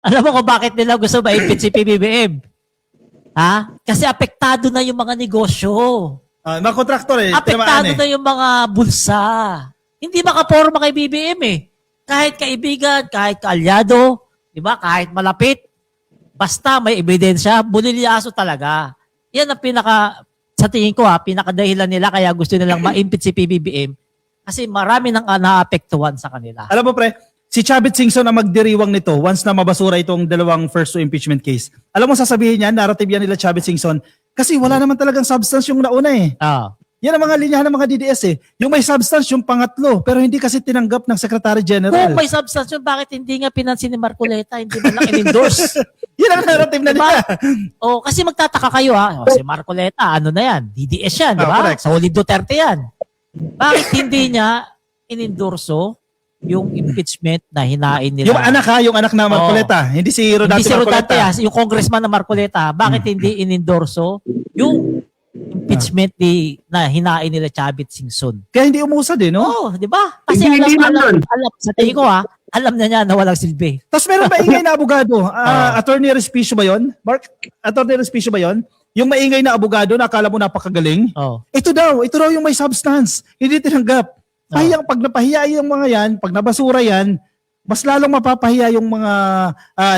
Alam mo kung bakit nila gusto ma-impeach si PBBM? Ha? Kasi apektado na yung mga negosyo. Mga kontraktor eh. Apektado na yung mga bulsa. Hindi makaporma kay BBM eh. Kahit kaibigan, kahit kaalyado, di ba? Kahit malapit, basta may ebidensya, bulilyaso talaga. Yan ang sa tingin ko pinakadahilan nila kaya gusto nilang ma-impeach si PBBM kasi marami nang naapektuhan sa kanila. Alam mo pre, si Chavit Singson ang magdiriwang nito once na mabasura itong dalawang first to impeachment case. Alam mo sasabihin niya, narrative yan nila Chavit Singson, kasi wala naman talagang substance yung nauna eh. Yan ang mga linyahan ng mga DDS eh. Yung may substance yung pangatlo, pero hindi kasi tinanggap ng Secretary General. Kung may substance yun, bakit hindi nga pinansin ni Marcoleta, hindi man lang in-endorse? Yan ang narrative na nila. Kasi magtataka kayo si Marcoleta, ano na yan? DDS yan, di ba? Sa Huli Duterte yan. Bakit hindi niya in-endorso yung impeachment na hinain nila? Yung anak na Marcoleta, hindi si Rodante Marcoleta. Yung congressman na Marcoleta, bakit hindi in-endorso yung impeachment na hinain nila Chavit Singson? Kaya hindi umusad eh, no? Oo, di ba? Kasi alam, sa tingin ko alam na niya na walang silbi. Tapos meron maingay na abogado. Attorney Respicio ba yun? Mark, Attorney Respicio ba yun? Yung maingay na abogado na akala mo napakagaling. Ito raw yung may substance. Hindi tinanggap. Pag napahiya yung mga yan, pag nabasura yan, mas lalong mapapahiya yung mga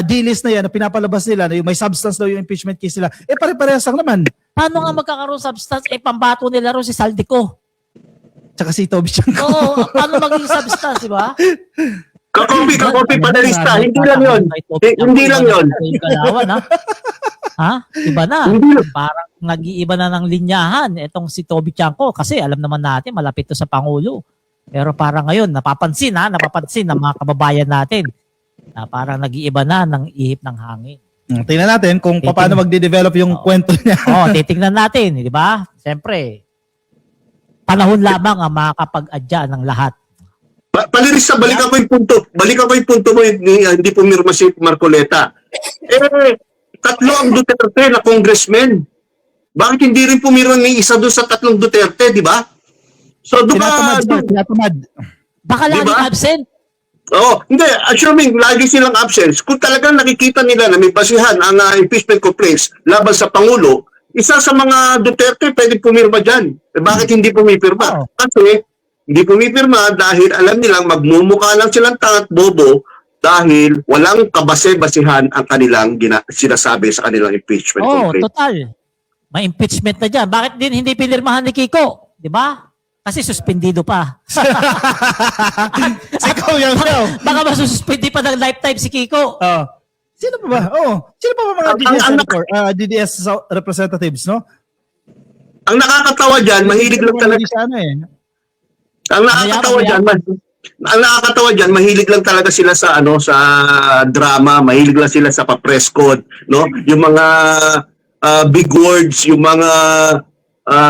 D-list na yan na pinapalabas nila na yung may substance daw yung impeachment case nila. Pare-parehas lang naman. Paano nga magkakaroon substance? Pambato nila rin si Saldico. Tsaka si Toby Chanko. Oo, paano maging substance, di ba? Kakopi panalista. Hindi lang yun. Hindi lang yun. Iba na. Parang nag-iiba na ng linyahan itong si Toby Chanko kasi alam naman natin malapit to sa Pangulo. Pero parang ngayon napapansin ng mga kababayan natin na parang nag-iiba na ng ihip ng hangin. Tingnan natin kung paano magde-develop yung kwento niya. Titingnan natin, di ba? Siyempre, panahon lamang ang makakapag-adya ng lahat. Palirista, balikan ko yung punto mo, hindi pumirma si Marcoleta. Tatlo ang Duterte na congressman. Bakit hindi rin pumirma ni isa doon sa tatlong Duterte, di ba? So, tinatamad. Baka laging absent. Hindi. Assuming lagi silang absent, kung talagang nakikita nila na may basihan ang impeachment complaints laban sa Pangulo, isa sa mga Duterte pwede pumirma dyan. Bakit hindi pumipirma? Kasi hindi pumipirma dahil alam nilang magmumukha lang silang tangat bobo dahil walang kabase-basihan ang kanilang sinasabi sa kanilang impeachment complaint. Total. May impeachment na dyan. Bakit din hindi pinirmahan ni Kiko? Di ba? Kasi suspendido pa. Ikaw yan. Baka masususpindi pa ng lifetime si Kiko. Sino pa ba? Sino pa ba mga DDS representatives, no? Ang nakakatawa dyan, mahilig lang talaga. Ang nakakatawa dyan, mahilig lang talaga sila sa sa drama, mahilig lang sila sa pa-press code, no? Yung mga big words, yung mga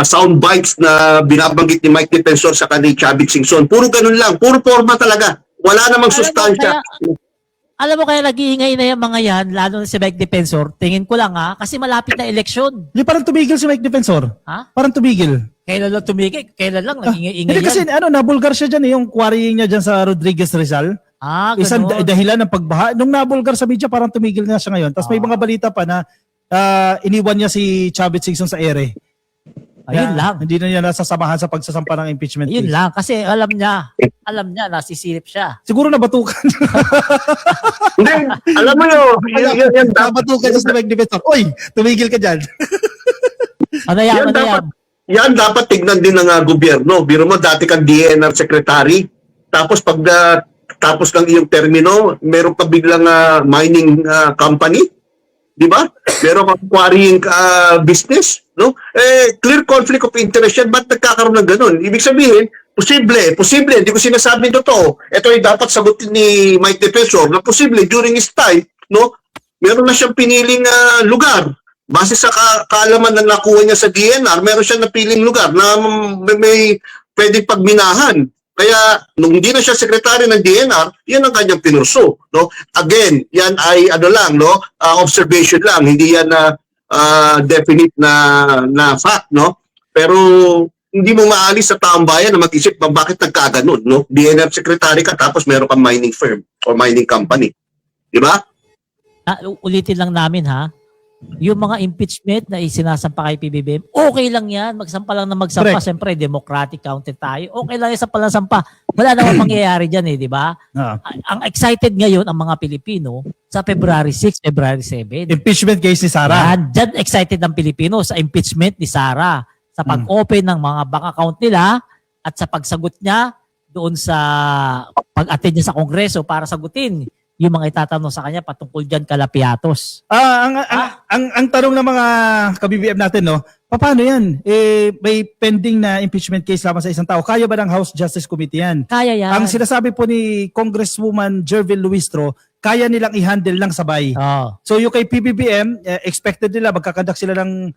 sound bites na binabanggit ni Mike Defensor sa kanil Chavit Singson. Puro ganun lang, puro forma talaga. Wala namang sustansya. Alam mo kaya nag-iingay na yung mga yan, lalo na si Mike Defensor, tingin ko lang kasi malapit na eleksyon. Hindi parang tumigil si Mike Defensor. Parang tumigil. Kailan lang tumigil? Kailan lang nag-iingay yan? Hindi kasi nabulgar siya dyan yung quarrying niya dyan sa Rodriguez Rizal. Isang dahilan ng pagbaha. Nung nabulgar sa media, parang tumigil na siya ngayon. Tapos may mga balita pa na iniwan niya si Chavit Singson sa ere. Ayun lang. Hindi na niya nasasamahan sa pagsasampa ng impeachment case. Yun lang. Kasi alam niya, nasisilip siya. Siguro nabatukan. Hindi, alam mo yun. Nabatukan siya sa Mike Defensor. Uy, tumigil ka dyan. Yan dapat tignan din ng gobyerno. Biro mo, dati kang DNR secretary. Tapos pag tapos ng iyong termino, meron ka biglang mining company. Di ba? Meron kang quarrying business, no? Clear conflict of interest yan. Ba't nagkakaroon ng ganun? Ibig sabihin, posible, hindi ko sinasabi totoo. Ito ay dapat sagutin ni Mike Defensor na posible during his time, no? Meron na siyang piniling lugar. Base sa kaalaman na nakuha niya sa DNR, meron siyang napiling lugar na may pwedeng pagminahan. Kaya, nung hindi na siya sekretary ng DNR, yan ang kanyang pinurso, no? Again, yan ay observation lang, hindi yan definite na fact, no? Pero hindi mo maalis sa taong bayan na mag-isip bakit nagkaganon, no? DNR secretary ka tapos meron kang mining firm or mining company. Di ba? Ulitin lang namin ha, yung mga impeachment na isinasampa kay PBBM, okay lang yan. Magsampa lang na magsampa. Correct. Siyempre, democratic counted tayo. Okay lang yan sa palang-sampa. Wala namang mangyayari dyan di ba? Ang excited ngayon ang mga Pilipino sa February 6, February 7. Impeachment case ni Sara. Dyan excited ang Pilipino sa impeachment ni Sara. Sa pag-open ng mga bank account nila at sa pagsagot niya doon sa pag-attend niya sa Kongreso para sagutin yung mga itatanong sa kanya patungkol dyan kalapiatos. Ang tanong ng mga ka-BBM natin, no, paano yan? May pending na impeachment case lamang sa isang tao. Kaya ba ng House Justice Committee yan? Kaya yan. Ang sinasabi po ni Congresswoman Jervil Luistro, kaya nilang i-handle lang sabay. So yung kay PBBM, expected nila, magkakandak sila ng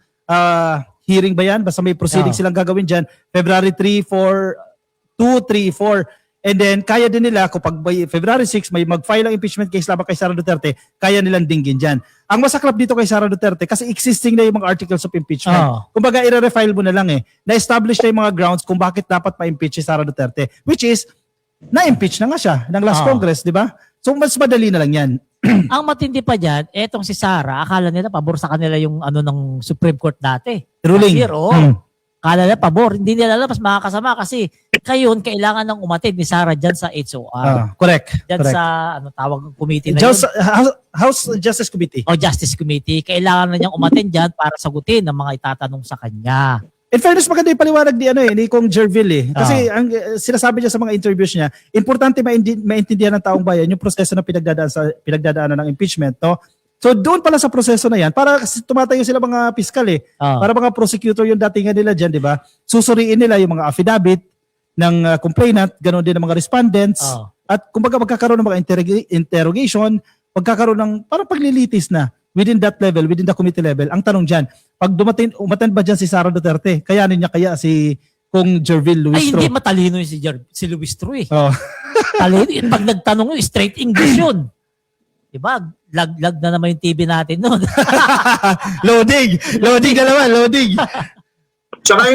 hearing ba yan? Basta may proceeding silang gagawin dyan. February 3, 4, 2, 3, 4. And then, kaya din nila, kung pag February 6, may mag-file ang impeachment case laban kay Sara Duterte, kaya nilang dinggin dyan. Ang masaklap dito kay Sara Duterte, kasi existing na yung mga articles of impeachment. Kumbaga, i-refile mo na lang Na-establish na yung mga grounds kung bakit dapat ma-impeach si Sara Duterte. Which is, na-impeach na nga siya ng last Congress, di ba? So, mas madali na lang yan. Ang matindi pa dyan, etong si Sara, akala nila pabor sa kanila yung ng Supreme Court dati. Ruling. Akala nila pabor. Hindi nila alam, mas makakasama kasi kayon kailangan ng umatid ni Sara dyan sa HOR. Correct. Dyan correct. sa tawag committee na yun. House Justice Committee. O Justice Committee. Kailangan na niyang umatid dyan para sagutin ang mga itatanong sa kanya. In fairness, maganda yung paliwanag ni Kong Jervil Kasi ang sinasabi niya sa mga interviews niya, importante maintindihan ng taong bayan yung proseso na pinagdadaanan ng impeachment, no? So doon pala sa proseso na yan, para kasi tumatayo sila mga piskal para mga prosecutor yung datingan nila dyan, di ba? Susuriin nila yung mga affidavit ng complainant, ganoon din ng mga respondents, at kumbaga magkakaroon ng mga interrogation, magkakaroon ng parang paglilitis na within that level, within the committee level. Ang tanong dyan, pag umattend ba dyan si Sara Duterte, kayanin niya kaya si Kong Jervil Luistro? Ay, hindi matalino yun si Luistro Talino yun. Pag nagtanong yun, straight English yun. Diba? Lag na naman yung TV natin noon. Loading na naman, loading. Saka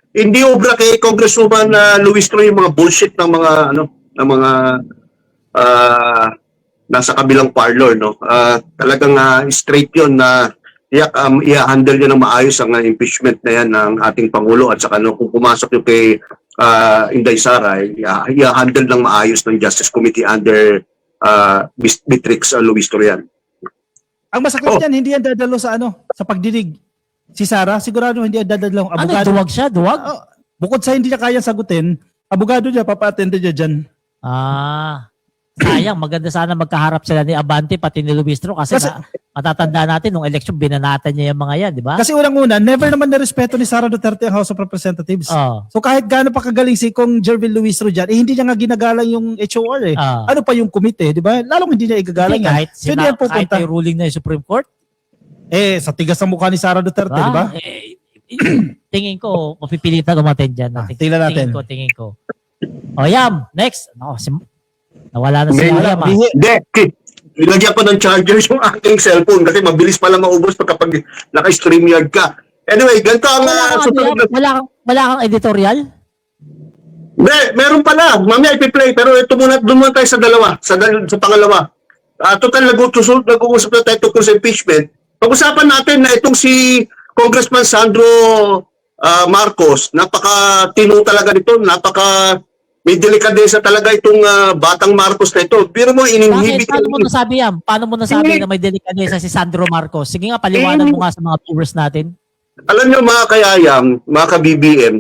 hindi obra kay Congresswoman Luistro yung mga bullshit ng mga nasa kabilang parlor, no. Talagang straight 'yon na i-handle niya ng maayos ang impeachment na yan ng ating pangulo at saka kung pumasok yung kay Inday Sara, i-handle ng maayos ng Justice Committee under Beatrix Luistro yan. Ang masakit niyan, hindi yan dadalo sa pagdinig. Si Sara, sigurado hindi yan dadalo. Abogado. Duwag siya? Duwag? Bukod sa hindi niya kayang sagutin, abogado niya, papa-attend niya dyan. Sayang, maganda sana magkaharap sila ni Abante pati ni Luistro kasi matatandaan natin nung election binanatan niya yung mga yan, di ba? Kasi unang-una, never naman na-respeto ni Sara Duterte ang House of Representatives. So kahit gaano pa kagaling si Kong Jervil Luistro dyan, hindi niya nga ginagalang yung HOR Ano pa yung komite, di ba? Lalong hindi niya igagalang yan. Kahit may ruling na yung Supreme Court? Sa tigas ng mukha ni Sara Duterte, di ba? Tingin ko, mapipilitan umaten dyan. Tingnan natin. Tingin ko. Yam, next. Nawala na si Yam. Hindi. Nilagyan ko ng charger yung aking cellphone kasi mabilis pala maubos kapag naka-StreamYard ka. Anyway, ganito ang wala kang editorial? Hindi, meron pala. Mamaya ipi-play. Pero doon muna tayo sa dalawa. Sa pangalawa. Total, nag-uusap na tayo tungkol sa impeachment. Pag-usapan natin na itong si Congressman Sandro Marcos, napaka-tino talaga nito, may delikadesa talaga itong batang Marcos na ito. Pero mo ininhibit. Paano mo nasabi yan? Paano mo nasabi na may delikadesa si Sandro Marcos? Sige nga, paliwanag mo nga sa mga viewers natin. Alam nyo mga kayayam, mga ka-BBM,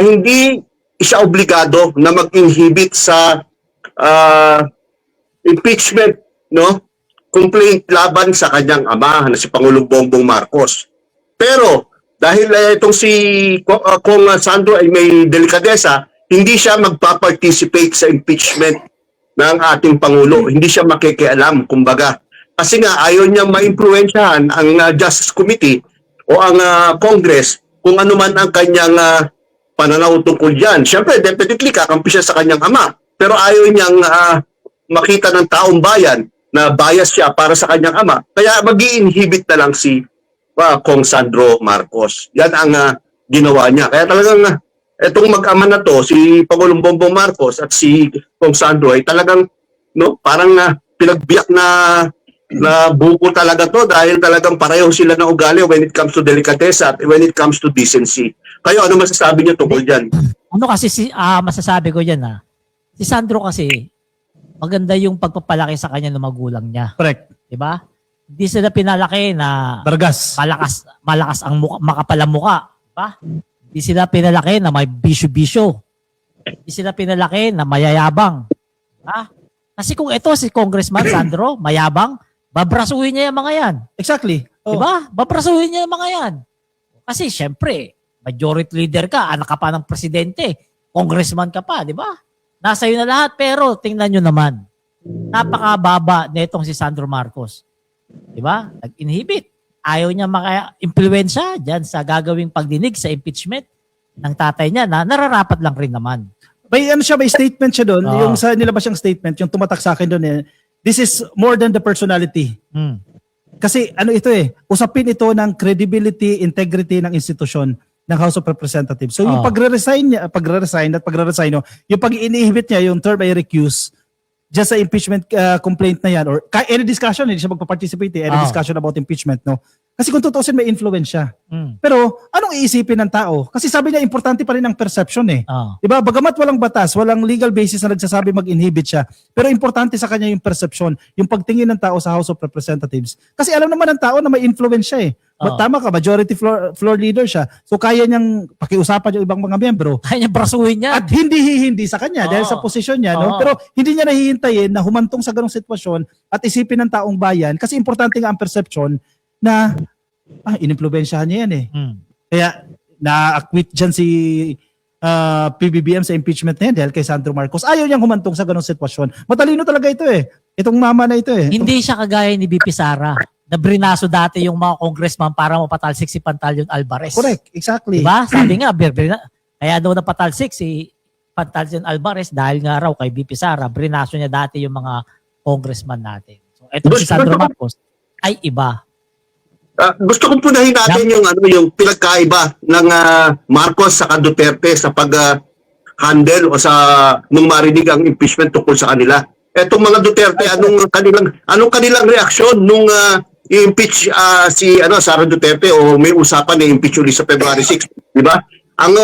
hindi siya obligado na mag-inhibit sa impeachment, no? Complaint laban sa kanyang ama na si Pangulong Bongbong Marcos. Pero dahil itong si Kong Sandro ay may delikadesa, hindi siya magpa-participate sa impeachment ng ating Pangulo. Hindi siya makikialam, kumbaga. Kasi nga ayaw niyang ma-impluwensyahan ang Justice Committee o ang Congress kung ano man ang kanyang pananaw tungkol dyan. Siyempre, definitely kakampi siya sa kanyang ama. Pero ayaw niyang makita ng taong bayan na bias siya para sa kanyang ama. Kaya mag-i-inhibit na lang si Kong Sandro Marcos. Yan ang ginawa niya. Kaya talagang itong mag-ama na to, si Pangulong Bongbong Marcos at si Kong Sandro ay talagang parang pinagbiyak na buko talaga to dahil talagang pareho sila ng ugali when it comes to delicatessa at when it comes to decency. Kayo, ano masasabi niyo tungkol dyan? Ano kasi masasabi ko dyan si Sandro kasi maganda yung pagpapalaki sa kanya ng magulang niya. Correct. Diba? Hindi sila pinalaki na Bargas. malakas ang makapal ang muka. Diba? Hindi sila pinalaki na may bisyo-bisyo. Hindi sila pinalaki na mayayabang. Diba? Kasi kung ito si Congressman Sandro, mayabang, babrasuhin niya yung mga yan. Exactly. Oh. Diba? Babrasuhin niya yung mga yan. Kasi syempre, majority leader ka, anak ka pa ng presidente, congressman ka pa, di ba? Nasa iyo na lahat, pero tingnan nyo naman, napakababa netong si Sandro Marcos. Di ba? Nag-inhibit. Ayaw niya maka-impluensya dyan sa gagawing pagdinig sa impeachment ng tatay niya na nararapat lang rin naman. May statement siya doon, yung sa nilabas siyang statement, yung tumatak sa akin doon this is more than the personality. Kasi usapin ito ng credibility, integrity ng institusyon ng House of Representatives. So yung pagre-resign, yung pag-inhibit niya, yung term ay recuse, just sa impeachment complaint na yan, or any discussion, hindi siya magpa-participate, any discussion about impeachment, no? Kasi kung tutusin, may influence siya. Pero anong iisipin ng tao? Kasi sabi niya, importante pa rin ang perception Diba? Bagamat walang batas, walang legal basis na nagsasabi mag-inhibit siya, pero importante sa kanya yung perception, yung pagtingin ng tao sa House of Representatives. Kasi alam naman ng tao na may influence siya Tama ka, majority floor leader siya. So kaya niyang pakiusapan yung ibang mga miyembro. Kaya niya brasuhin niya. At hindi sa kanya dahil sa posisyon niya. No? Pero hindi niya nahihintayin na humantong sa ganong sitwasyon at isipin ng taong bayan kasi importante nga ang perception na inimpluwensyahan niya yan Kaya na-acquit dyan si PBBM sa impeachment na yan dahil kay Sandro Marcos. Ayaw niyang humantong sa ganong sitwasyon. Matalino talaga ito Itong mama na ito Hindi siya kagaya ni BP Sara na brinaso dati yung mga congressman para mapatalsik si Pantaleon Alvarez. Correct, exactly. Diba? Sabi nga, kaya daw napatalsik si Pantaleon Alvarez dahil nga raw kay BP Sara, brinaso niya dati yung mga congressman natin. So, eto si Sandro Marcos ay iba. Gusto kong punahin natin yung pinagkaiba ng Marcos sa Duterte sa pag-handle o sa nung marinig ang impeachment tungkol sa kanila. Etong mga Duterte, anong kanilang reaksyon nung i-impeach si Sara Duterte o may usapan na impeach ulit sa February 6, di ba? Ang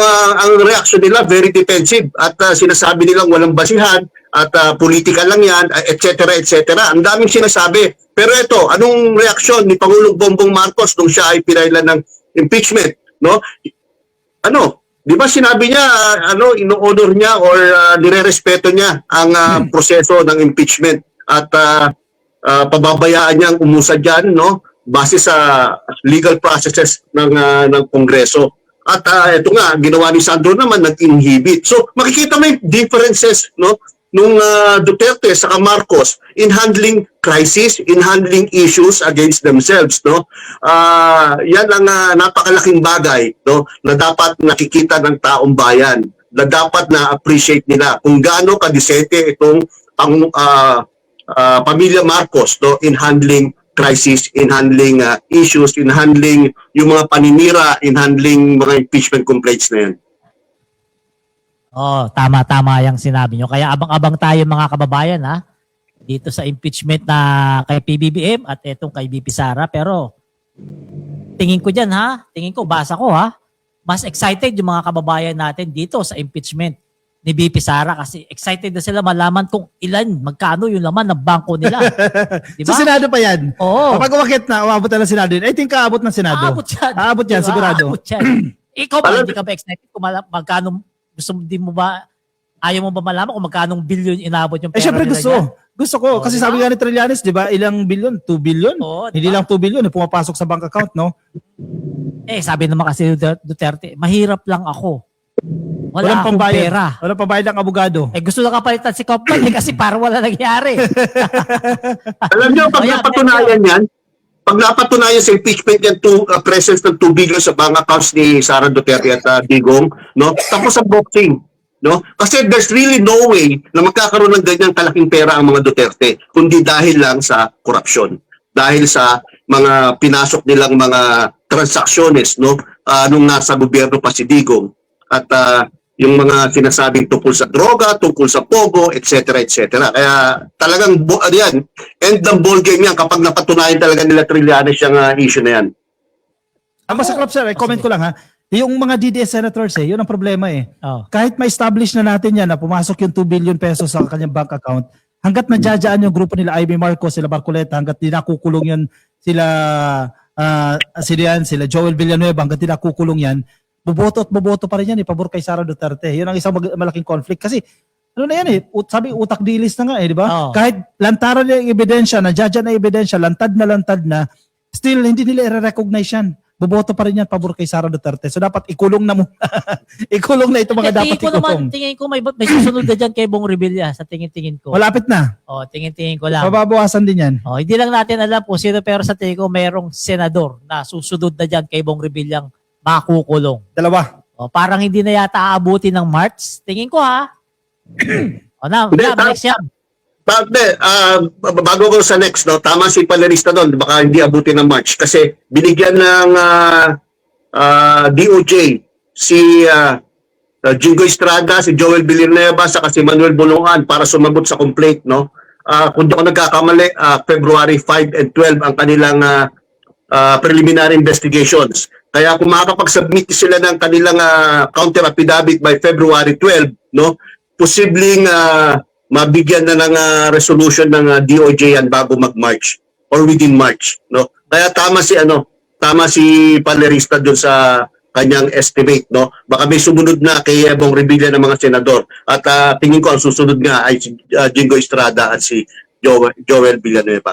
reaksyon nila very defensive at sinasabi nilang walang basihan at politika lang yan, etc. Ang daming sinasabi. Pero ito, anong reaksyon ni Pangulong Bongbong Marcos nung siya ay pinailan ng impeachment, no? Di ba sinabi niya, ino-honor niya or nirerespeto niya ang proseso ng impeachment at pababayaan niyang umusad dyan, no? Base sa legal processes ng Kongreso. At ito nga, ginawa ni Sandro naman, nag-inhibit. So, makikita mo yung differences, no? Nung Duterte sa Marcos in handling crisis, in handling issues against themselves, no? Yan ang napakalaking bagay, no, na dapat nakikita ng taong bayan, na dapat na appreciate nila kung gaano kadisente itong pamilya Marcos, no, in handling crisis, in handling issues, in handling yung mga paninira, in handling mga impeachment complaints na yan. Tama yung sinabi nyo. Kaya abang-abang tayo mga kababayan dito sa impeachment na kay PBBM at etong kay BP Sara. Pero tingin ko dyan basa ko mas excited yung mga kababayan natin dito sa impeachment ni BP Sara kasi excited na sila malaman kung magkano yung laman ng bangko nila. Diba? Sa Senado pa yan. Oo. Kapag umakit na, umabot na ng Senado yun. I think kaabot ng Senado. Aabot yan, diba? sigurado. Aabot yan. Ikaw ba, hindi ka ba excited kung magkano ayaw mo ba malaman kung magkanong billion inabot yung pera syempre nila dyan? Gusto ko. Kasi sabi nga ni Trillanes, di ba, ilang billion? 2 billion? Hindi lang 2 billion, pumapasok sa bank account, no? Sabi naman kasi Duterte, mahirap lang ako. Wala akong pambayad, pera. Walang pambayad ng abogado. Gusto na kapalitan si Kaufman kasi para wala nangyari. Alam niyo, pag napatunayan sa impeachment yan, presence ng 2 billion sa bank accounts ni Sara Duterte at Digong, no? Tapos ang boxing, no? Kasi there's really no way na magkakaroon ng ganyang kalaking pera ang mga Duterte, kundi dahil lang sa korupsyon. Dahil sa mga pinasok nilang mga transacciones, no? Nung nasa gobyerno pa si Digong. At yung mga sinasabing tungkol sa droga, tungkol sa pogo, etc. etc. Kaya talagang yan, end ng ball game yan kapag napatunayan talaga nila Trillanes yung issue na yan. Masaklap sir, comment ko lang ha. Yung mga DDS senators yun ang problema Oh. Kahit ma-establish na natin yan na pumasok yung 2 billion pesos sa kanyang bank account, hanggat nadjadjaan yung grupo nila Amy Marcos, sila Barcoleta, hanggat di nakukulong yan sila Joel Villanueva, hanggat di nakukulong yan, boboto pa rin yan pabor kay Sara Duterte. Yun ang isang malaking conflict. Kasi ano na yan sabi utak dilis na nga di ba? Oh. Kahit lantaran na yung ebidensya, nadjadjaan na ebidensya, lantad na, still hindi nila i-recognize yan. Boboto pa rin yan pabor kay Sara Duterte. So dapat ikulong na mo. Ikulong na ito mga dapat ikulong. Tingin ko may susunod na dyan kay Bong Revilla sa tingin ko. Malapit na. Tingin ko lang. Mababawasan din yan. Hindi lang natin alam kung sino, pero sa tingin ko mayroong senador na susunod na dyan kay Bong Revillang makukulong. Dalawa. Parang hindi na yata aabuti ng March. Tingin ko next yan. Bago ko sa next, no, tama si Palerista doon, baka hindi abutin ng March kasi binigyan ng DOJ si Jingo Estrada, si Joel Villanueva, saka si Manuel Bulungan para sumagot sa complaint, no. Kung di ako nagkakamali, February 5 and 12 ang kanilang preliminary investigations. Kaya kung makakapag-submit sila ng kanilang counter affidavit by February 12, no, posibleng mabigyan na ng resolution ng DOJ yan bago mag-March or within March, no. Kaya tama si Palerista doon sa kanyang estimate, no. Baka may sumunod na kay Bong Revilla ng mga senador at tingin ko ang susunod nga ay si Jingo Estrada at si Joel Villanueva.